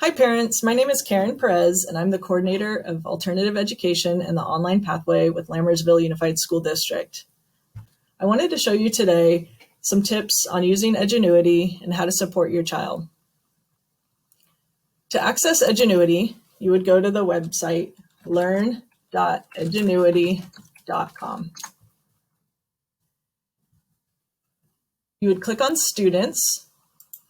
Hi parents, my name is Karen Perez and I'm the coordinator of alternative education and the online pathway with Lammersville Unified School District. I wanted to show you today some tips on using Edgenuity and how to support your child. To access Edgenuity, you would go to the website learn.edgenuity.com. You would click on students,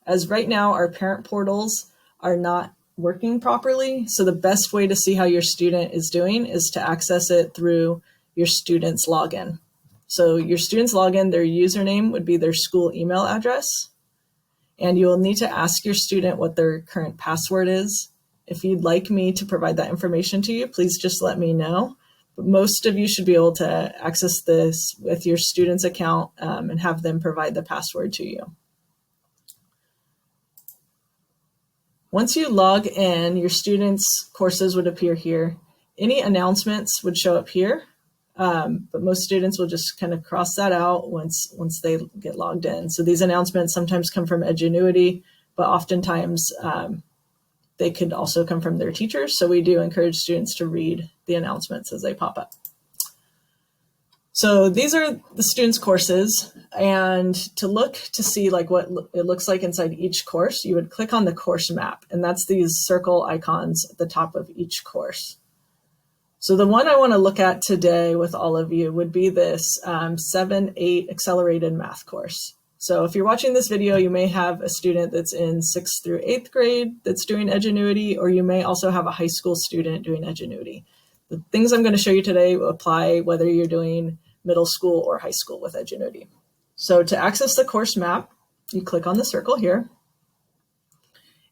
as right now our parent portals are not working properly. So the best way to see how your student is doing is to access it through your student's login. So your student's login, their username would be their school email address. And you will need to ask your student what their current password is. If you'd like me to provide that information to you, please just let me know. But most of you should be able to access this with your student's account and have them provide the password to you. Once you log in, your students' courses would appear here. Any announcements would show up here, but most students will just kind of cross that out once they get logged in. So these announcements sometimes come from Edgenuity, but oftentimes they could also come from their teachers. So we do encourage students to read the announcements as they pop up. So these are the students' courses, and to look to see like what it looks like inside each course, you would click on the course map, and that's these circle icons at the top of each course. So the one I want to look at today with all of you would be this 7-8 accelerated math course. So if you're watching this video, you may have a student that's in 6th through 8th grade that's doing Edgenuity, or you may also have a high school student doing Edgenuity. The things I'm going to show you today will apply whether you're doing middle school or high school with Edgenuity. So to access the course map, you click on the circle here.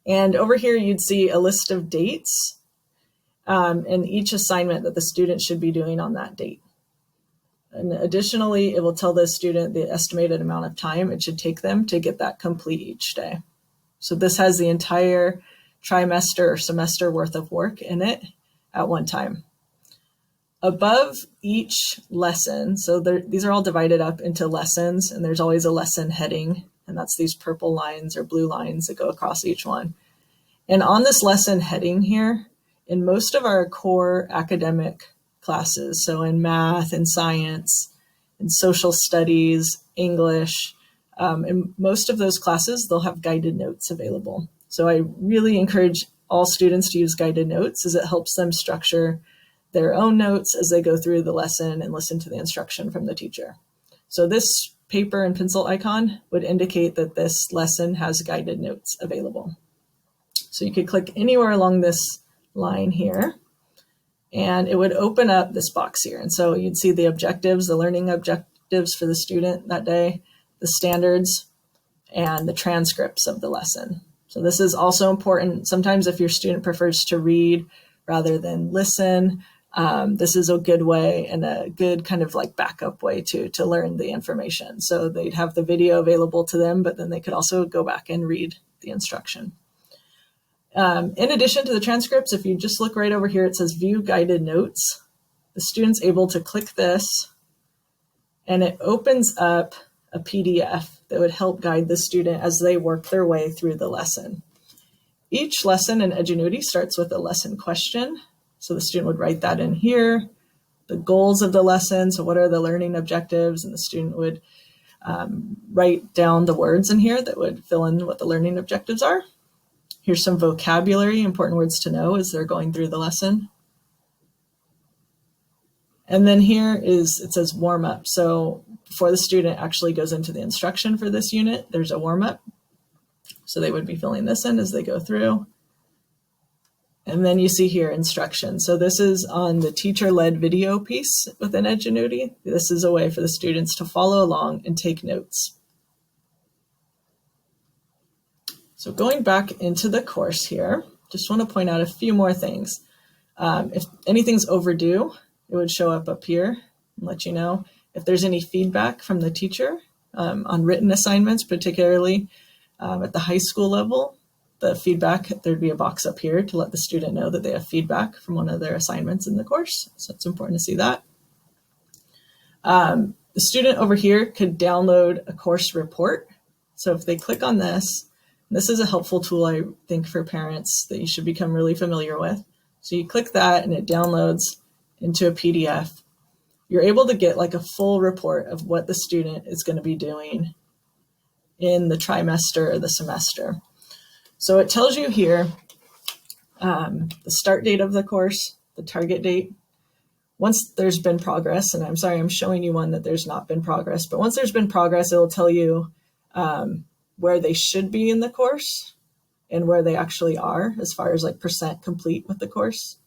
And over here, you'd see a list of dates and each assignment that the student should be doing on that date. And additionally, it will tell the student the estimated amount of time it should take them to get that complete each day. So this has the entire trimester or semester worth of work in it at one time. Above each lesson, so these are all divided up into lessons, and there's always a lesson heading, and that's these purple lines or blue lines that go across each one. And on this lesson heading here, in most of our core academic classes, so in math and science, and social studies, English, in most of those classes, they'll have guided notes available. So I really encourage all students to use guided notes as it helps them structure their own notes as they go through the lesson and listen to the instruction from the teacher. So this paper and pencil icon would indicate that this lesson has guided notes available. So you could click anywhere along this line here, and it would open up this box here. And so you'd see the objectives, the learning objectives for the student that day, the standards, and the transcripts of the lesson. So this is also important. Sometimes if your student prefers to read rather than listen, this is a good way and a good kind of like backup way to learn the information. So they'd have the video available to them, but then they could also go back and read the instruction. In addition to the transcripts, if you just look right over here, it says View Guided Notes. The student's able to click this, and it opens up a PDF that would help guide the student as they work their way through the lesson. Each lesson in Edgenuity starts with a lesson question. So the student would write that in here, the goals of the lesson. So what are the learning objectives? And the student would write down the words in here that would fill in what the learning objectives are. Here's some vocabulary, important words to know as they're going through the lesson. And then here it says warm up. So before the student actually goes into the instruction for this unit, there's a warm up. So they would be filling this in as they go through. And then you see here instruction. So this is on the teacher-led video piece within Edgenuity. This is a way for the students to follow along and take notes. So going back into the course here, just want to point out a few more things. If anything's overdue, it would show up here and let you know. If there's any feedback from the teacher on written assignments, particularly at the high school level, the feedback, there'd be a box up here to let the student know that they have feedback from one of their assignments in the course. So it's important to see that. The student over here could download a course report. So if they click on this, This is a helpful tool, I think, for parents that you should become really familiar with. So you click that and it downloads into a PDF. You're able to get like a full report of what the student is going to be doing in the trimester or the semester. So it tells you here the start date of the course, the target date. Once there's been progress, and I'm sorry, I'm showing you one that there's not been progress, but once there's been progress, it'll tell you where they should be in the course and where they actually are as far as like percent complete with the course.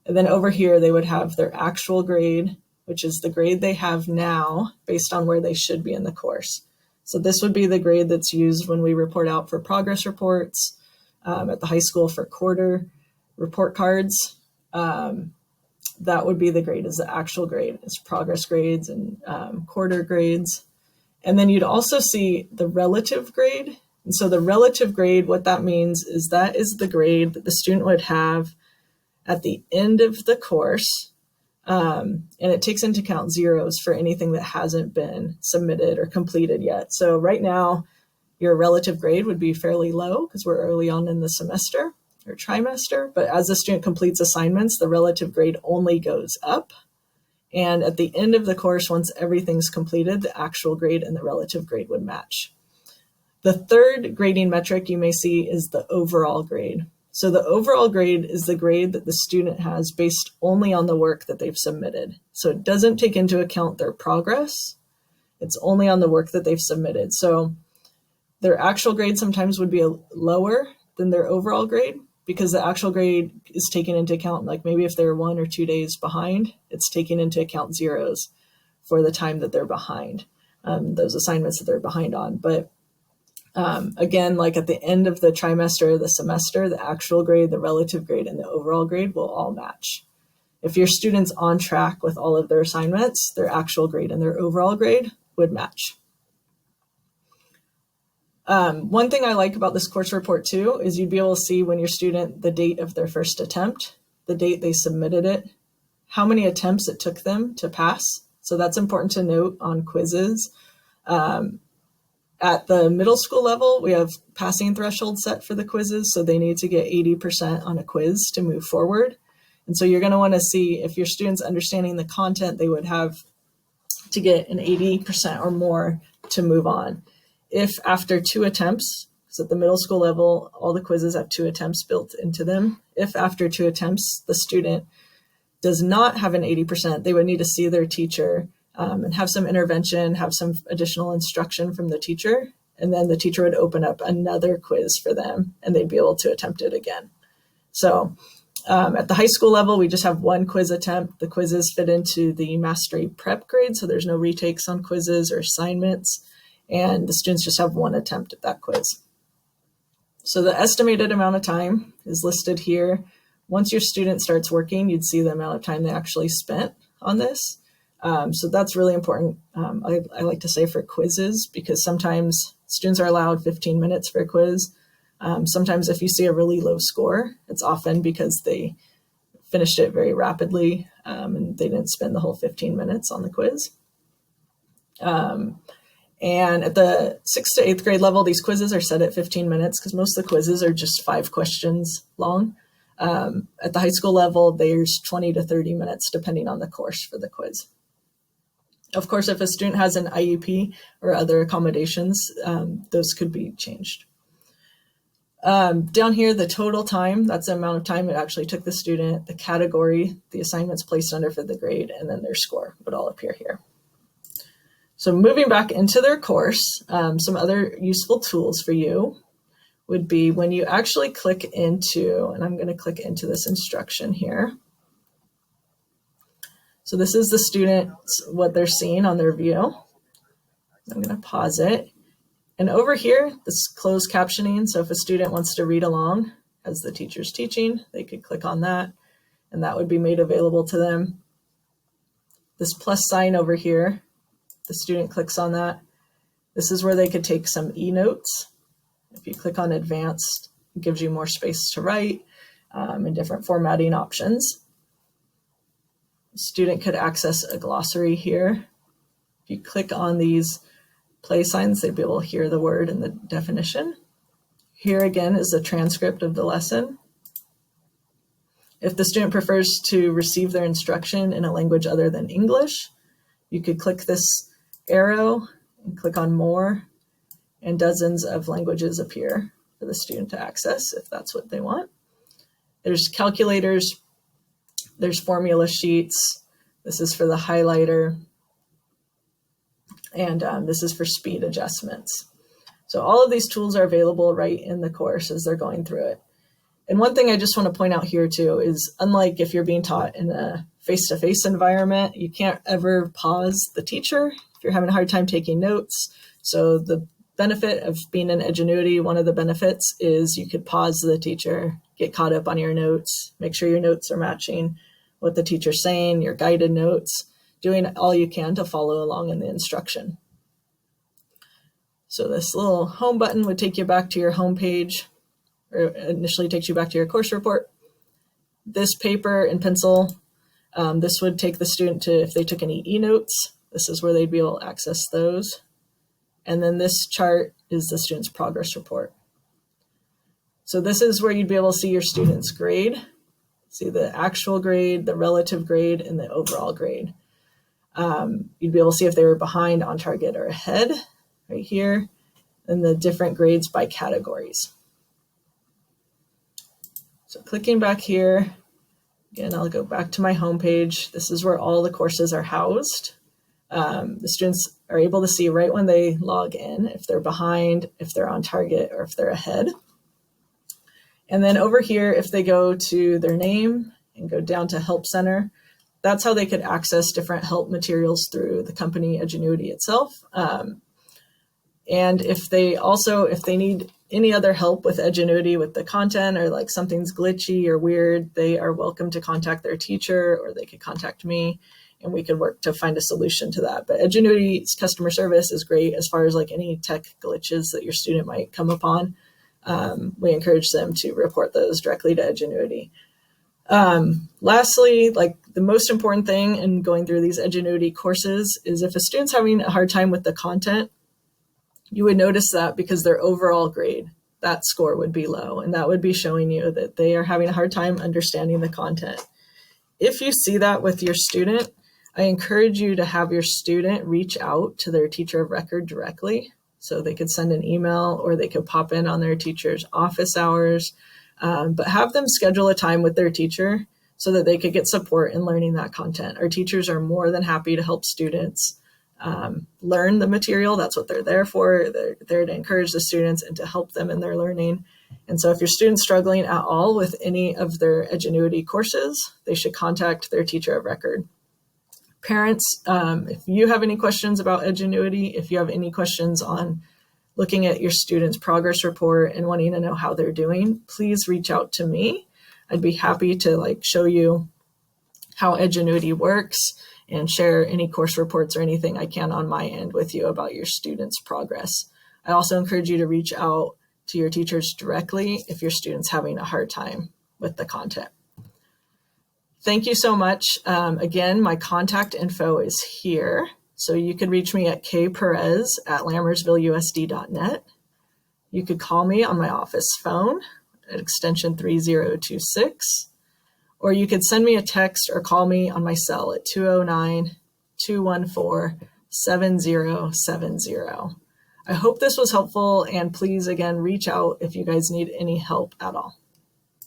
And then over here, they would have their actual grade, which is the grade they have now based on where they should be in the course. So this would be the grade that's used when we report out for progress reports at the high school for quarter report cards. That would be the grade, is the actual grade. It's progress grades and quarter grades. And then you'd also see the relative grade. And so the relative grade, what that means is that is the grade that the student would have at the end of the course. And it takes into account zeros for anything that hasn't been submitted or completed yet. So right now, your relative grade would be fairly low because we're early on in the semester or trimester. But as the student completes assignments, the relative grade only goes up. And at the end of the course, once everything's completed, the actual grade and the relative grade would match. The third grading metric you may see is the overall grade. So the overall grade is the grade that the student has based only on the work that they've submitted. So it doesn't take into account their progress. It's only on the work that they've submitted. So their actual grade sometimes would be lower than their overall grade because the actual grade is taken into account, like maybe if they're 1 or 2 days behind, it's taking into account zeros for the time that they're behind, those assignments that they're behind on. But again, like at the end of the trimester or the semester, the actual grade, the relative grade, and the overall grade will all match. If your student's on track with all of their assignments, their actual grade and their overall grade would match. One thing I like about this course report too is you'd be able to see when your student, the date of their first attempt, the date they submitted it, how many attempts it took them to pass. So that's important to note on quizzes. At the middle school level, we have passing threshold set for the quizzes. So they need to get 80% on a quiz to move forward. And so you're going to want to see if your student's understanding the content, they would have to get an 80% or more to move on. If after 2 attempts, so at the middle school level, all the quizzes have 2 attempts built into them. If after 2 attempts, the student does not have an 80%, they would need to see their teacher and have some intervention, have some additional instruction from the teacher. And then the teacher would open up another quiz for them and they'd be able to attempt it again. So at the high school level, we just have 1 quiz attempt. The quizzes fit into the mastery prep grade. So there's no retakes on quizzes or assignments. And the students just have 1 attempt at that quiz. So the estimated amount of time is listed here. Once your student starts working, you'd see the amount of time they actually spent on this. So that's really important, I like to say, for quizzes, because sometimes students are allowed 15 minutes for a quiz. Sometimes if you see a really low score, it's often because they finished it very rapidly and they didn't spend the whole 15 minutes on the quiz. And at the 6th to 8th grade level, these quizzes are set at 15 minutes because most of the quizzes are just 5 questions long. At the high school level, there's 20 to 30 minutes depending on the course for the quiz. Of course, if a student has an IEP or other accommodations, those could be changed. Down here, the total time, that's the amount of time it actually took the student, the category, the assignments placed under for the grade, and then their score would all appear here. So moving back into their course, some other useful tools for you would be when you actually click into, and I'm going to click into this instruction here. So this is the students, what they're seeing on their view. I'm going to pause it. And over here, this closed captioning. So if a student wants to read along as the teacher's teaching, they could click on that, and that would be made available to them. This plus sign over here, the student clicks on that. This is where they could take some e-notes. If you click on advanced, it gives you more space to write and different formatting options. The student could access a glossary here. If you click on these play signs, they'd be able to hear the word and the definition. Here again is the transcript of the lesson. If the student prefers to receive their instruction in a language other than English, you could click this arrow and click on more, and dozens of languages appear for the student to access if that's what they want. There's calculators, there's formula sheets. This is for the highlighter, and this is for speed adjustments. So all of these tools are available right in the course as they're going through it. And one thing I just want to point out here too is, unlike if you're being taught in a face-to-face environment, you can't ever pause the teacher if you're having a hard time taking notes. So the benefit of being in Edgenuity, one of the benefits is you could pause the teacher, get caught up on your notes, make sure your notes are matching what the teacher's saying, your guided notes, doing all you can to follow along in the instruction. So this little home button would take you back to your home page, or initially takes you back to your course report. This paper and pencil, this would take the student to, if they took any e-notes, this is where they'd be able to access those. And then this chart is the student's progress report. So this is where you'd be able to see your student's grade, see the actual grade, the relative grade, and the overall grade. You'd be able to see if they were behind, on target, or ahead right here, and the different grades by categories. So clicking back here, again, I'll go back to my home page. This is where all the courses are housed. The students are able to see right when they log in if they're behind, if they're on target, or if they're ahead. And then over here, if they go to their name and go down to Help Center, that's how they could access different help materials through the company Edgenuity itself. And if they need any other help with Edgenuity with the content, or like something's glitchy or weird, they are welcome to contact their teacher, or they could contact me, and we could work to find a solution to that. But Edgenuity's customer service is great as far as like any tech glitches that your student might come upon. We encourage them to report those directly to Edgenuity. Lastly, like the most important thing in going through these Edgenuity courses is if a student's having a hard time with the content, you would notice that because their overall grade, that score would be low, and that would be showing you that they are having a hard time understanding the content. If you see that with your student, I encourage you to have your student reach out to their teacher of record directly. So they could send an email, or they could pop in on their teacher's office hours, but have them schedule a time with their teacher so that they could get support in learning that content. Our teachers are more than happy to help students learn the material. That's what they're there for. They're there to encourage the students and to help them in their learning. And so if your student's struggling at all with any of their Edgenuity courses, they should contact their teacher of record. Parents, if you have any questions about Edgenuity, if you have any questions on looking at your student's progress report and wanting to know how they're doing, please reach out to me. I'd be happy to show you how Edgenuity works and share any course reports or anything I can on my end with you about your student's progress. I also encourage you to reach out to your teachers directly if your student's having a hard time with the content. Thank you so much. Again, my contact info is here. So you could reach me at kperez@lammersvilleusd.net. You could call me on my office phone at extension 3026. Or you could send me a text or call me on my cell at 209-214-7070. I hope this was helpful, and please, again, reach out if you guys need any help at all.